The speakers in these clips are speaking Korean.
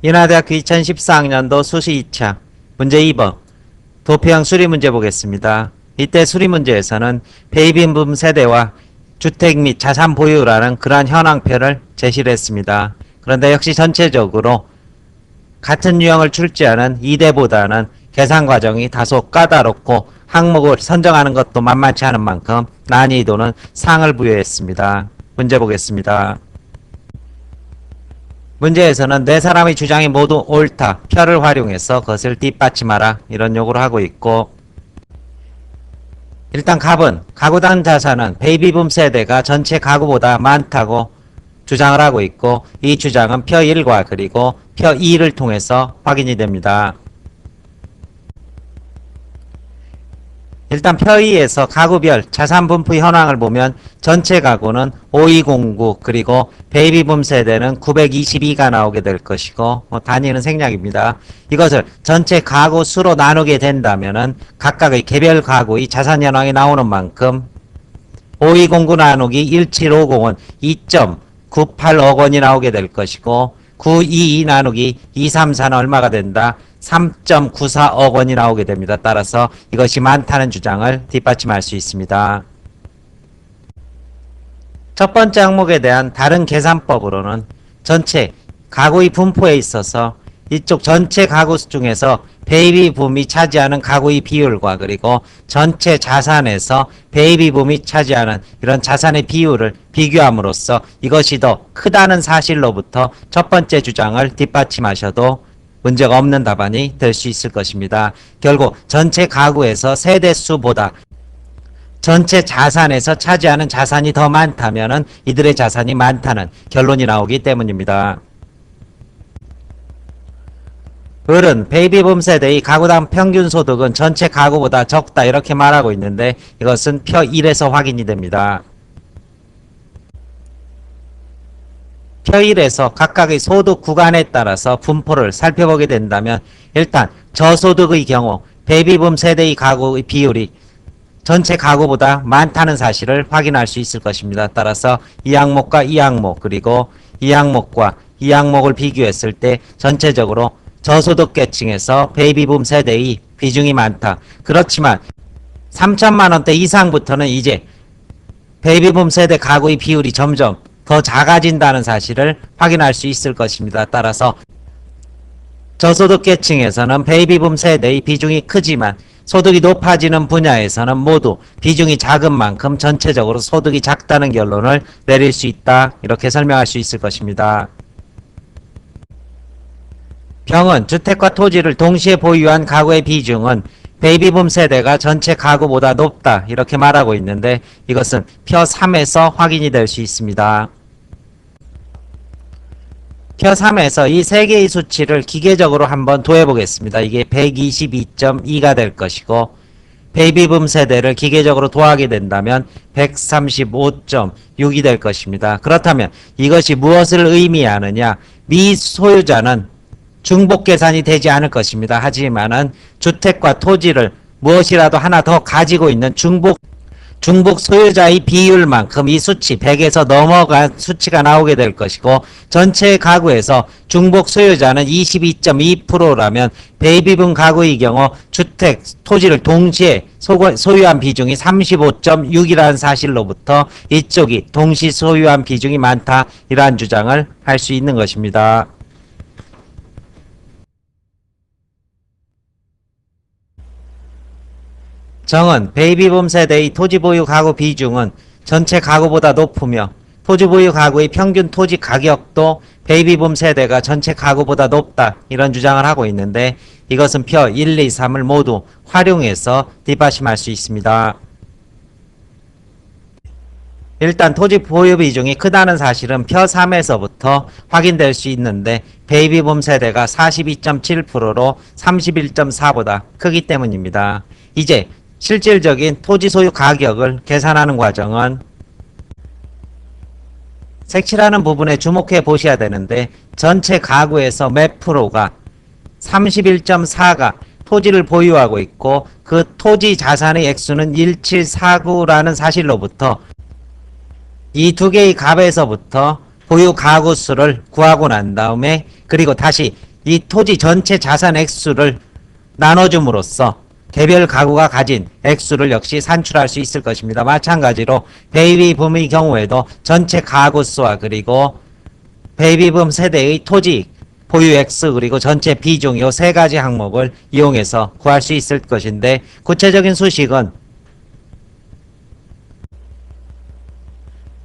인하대학교 2014학년도 수시 2차 문제 2번 도표형 수리 문제 보겠습니다. 이때 수리 문제에서는 베이비붐 세대와 주택 및 자산 보유라는 그러한 현황표를 제시를 했습니다. 그런데 역시 전체적으로 같은 유형을 출제하는 2대보다는 계산 과정이 다소 까다롭고 항목을 선정하는 것도 만만치 않은 만큼 난이도는 상을 부여했습니다. 문제 보겠습니다. 문제에서는 네 사람의 주장이 모두 옳다, 표를 활용해서 그것을 뒷받침하라 이런 요구를 하고 있고, 일단 갑은 가구당 자산은 베이비붐 세대가 전체 가구보다 많다고 주장을 하고 있고, 이 주장은 표 1과 그리고 표 2를 통해서 확인이 됩니다. 일단 표 2에서 가구별 자산 분포 현황을 보면 전체 가구는 5209 그리고 베이비붐 세대는 922가 나오게 될 것이고, 단위는 생략입니다. 이것을 전체 가구 수로 나누게 된다면은 각각의 개별 가구의 자산 현황이 나오는 만큼 5209 나누기 1750은 2.98억 원이 나오게 될 것이고, 922 나누기 234는 얼마가 된다? 3.94억 원이 나오게 됩니다. 따라서 이것이 많다는 주장을 뒷받침할 수 있습니다. 첫 번째 항목에 대한 다른 계산법으로는 전체 가구의 분포에 있어서 이쪽 전체 가구 중에서 베이비붐이 차지하는 가구의 비율과 그리고 전체 자산에서 베이비붐이 차지하는 이런 자산의 비율을 비교함으로써 이것이 더 크다는 사실로부터 첫 번째 주장을 뒷받침하셔도 문제가 없는 답안이 될 수 있을 것입니다. 결국 전체 가구에서 세대수보다 전체 자산에서 차지하는 자산이 더 많다면 이들의 자산이 많다는 결론이 나오기 때문입니다. 을은 베이비붐 세대의 가구당 평균 소득은 전체 가구보다 적다 이렇게 말하고 있는데, 이것은 표 1에서 확인이 됩니다. 표 1에서 각각의 소득 구간에 따라서 분포를 살펴보게 된다면, 일단 저소득의 경우 베이비붐 세대의 가구의 비율이 전체 가구보다 많다는 사실을 확인할 수 있을 것입니다. 따라서 이 항목과 이 항목 그리고 이 항목과 이 항목을 비교했을 때 전체적으로 저소득 계층에서 베이비붐 세대의 비중이 많다. 그렇지만 3천만 원대 이상부터는 이제 베이비붐 세대 가구의 비율이 점점 더 작아진다는 사실을 확인할 수 있을 것입니다. 따라서 저소득 계층에서는 베이비붐 세대의 비중이 크지만 소득이 높아지는 분야에서는 모두 비중이 작은 만큼 전체적으로 소득이 작다는 결론을 내릴 수 있다. 이렇게 설명할 수 있을 것입니다. 병은 주택과 토지를 동시에 보유한 가구의 비중은 베이비붐 세대가 전체 가구보다 높다 이렇게 말하고 있는데, 이것은 표 3에서 확인이 될 수 있습니다. 표 3에서 이 세 개의 수치를 기계적으로 한번 도해 보겠습니다. 이게 122.2가 될 것이고, 베이비붐 세대를 기계적으로 도하게 된다면 135.6이 될 것입니다. 그렇다면 이것이 무엇을 의미하느냐? 미소유자는 중복 계산이 되지 않을 것입니다. 하지만은 주택과 토지를 무엇이라도 하나 더 가지고 있는 중복 소유자의 비율만큼 이 수치 100에서 넘어간 수치가 나오게 될 것이고, 전체 가구에서 중복 소유자는 22.2%라면 베이비붐 가구의 경우 주택, 토지를 동시에 소유한 비중이 35.6이라는 사실로부터 이쪽이 동시 소유한 비중이 많다 이러한 주장을 할 수 있는 것입니다. 정은 베이비붐 세대의 토지 보유 가구 비중은 전체 가구보다 높으며 토지 보유 가구의 평균 토지 가격도 베이비붐 세대가 전체 가구보다 높다 이런 주장을 하고 있는데, 이것은 표 1, 2, 3을 모두 활용해서 뒷받침할 수 있습니다. 일단 토지 보유 비중이 크다는 사실은 표 3에서부터 확인될 수 있는데, 베이비붐 세대가 42.7%로 31.4보다 크기 때문입니다. 이제 실질적인 토지 소유 가격을 계산하는 과정은 색칠하는 부분에 주목해 보셔야 되는데, 전체 가구에서 몇 프로가 31.4가 토지를 보유하고 있고 그 토지 자산의 액수는 1749라는 사실로부터 이 두 개의 값에서부터 보유 가구 수를 구하고 난 다음에, 그리고 다시 이 토지 전체 자산 액수를 나눠줌으로써 개별 가구가 가진 액수를 역시 산출할 수 있을 것입니다. 마찬가지로 베이비붐의 경우에도 전체 가구 수와 그리고 베이비붐 세대의 토지 보유 액수 그리고 전체 비중 이 세 가지 항목을 이용해서 구할 수 있을 것인데, 구체적인 수식은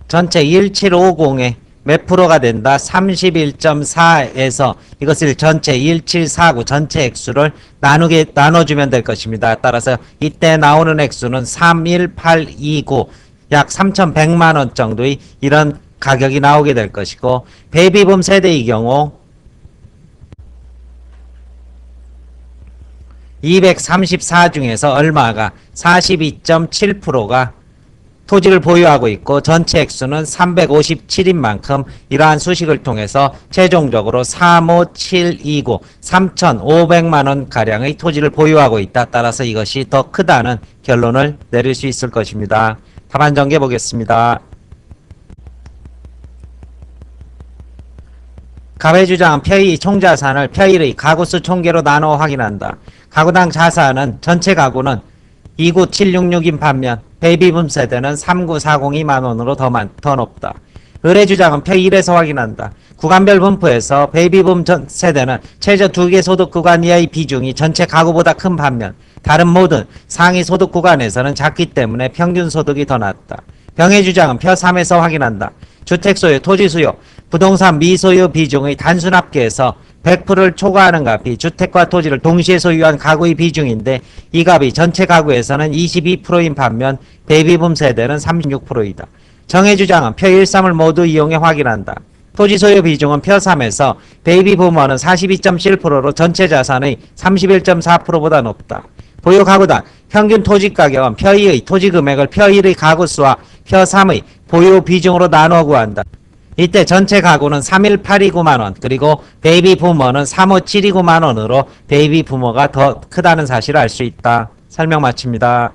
전체 1750의 몇 프로가 된다? 31.4에서 이것을 전체 1749 전체 액수를 나눠주면 될 것입니다. 따라서 이때 나오는 액수는 31829 약 3100만원 정도의 이런 가격이 나오게 될 것이고, 베이비붐 세대의 경우 234 중에서 얼마가 42.7%가 토지를 보유하고 있고 전체 액수는 357인 만큼 이러한 수식을 통해서 최종적으로 35729 3,500만원 가량의 토지를 보유하고 있다. 따라서 이것이 더 크다는 결론을 내릴 수 있을 것입니다. 답안 전개 보겠습니다. 갑의 주장은 표의 총자산을 표일의 가구수 총계로 나누어 확인한다. 가구당 자산은 전체 가구는 29766인 반면 베이비붐 세대는 39402만원으로 더 높다. 의뢰 주장은 표 1에서 확인한다. 구간별 분포에서 베이비붐 전 세대는 최저 2개 소득 구간 이하의 비중이 전체 가구보다 큰 반면 다른 모든 상위 소득 구간에서는 작기 때문에 평균 소득이 더 낮다. 병의 주장은 표 3에서 확인한다. 주택 소유, 토지 수요, 부동산 미소유 비중의 단순 합계에서 100%를 초과하는 값이 주택과 토지를 동시에 소유한 가구의 비중인데, 이 값이 전체 가구에서는 22%인 반면 베이비붐 세대는 36%이다. 정의 주장은 표 1, 3을 모두 이용해 확인한다. 토지 소유 비중은 표 3에서 베이비부머는 42.7%로 전체 자산의 31.4%보다 높다. 보유 가구당 평균 토지 가격은 표 2의 토지 금액을 표 1의 가구 수와 표 3의 보유 비중으로 나누어 구한다. 이때 전체 가구는 31829만원 그리고 베이비 부머는 35729만원으로 베이비 부머가 더 크다는 사실을 알 수 있다. 설명 마칩니다.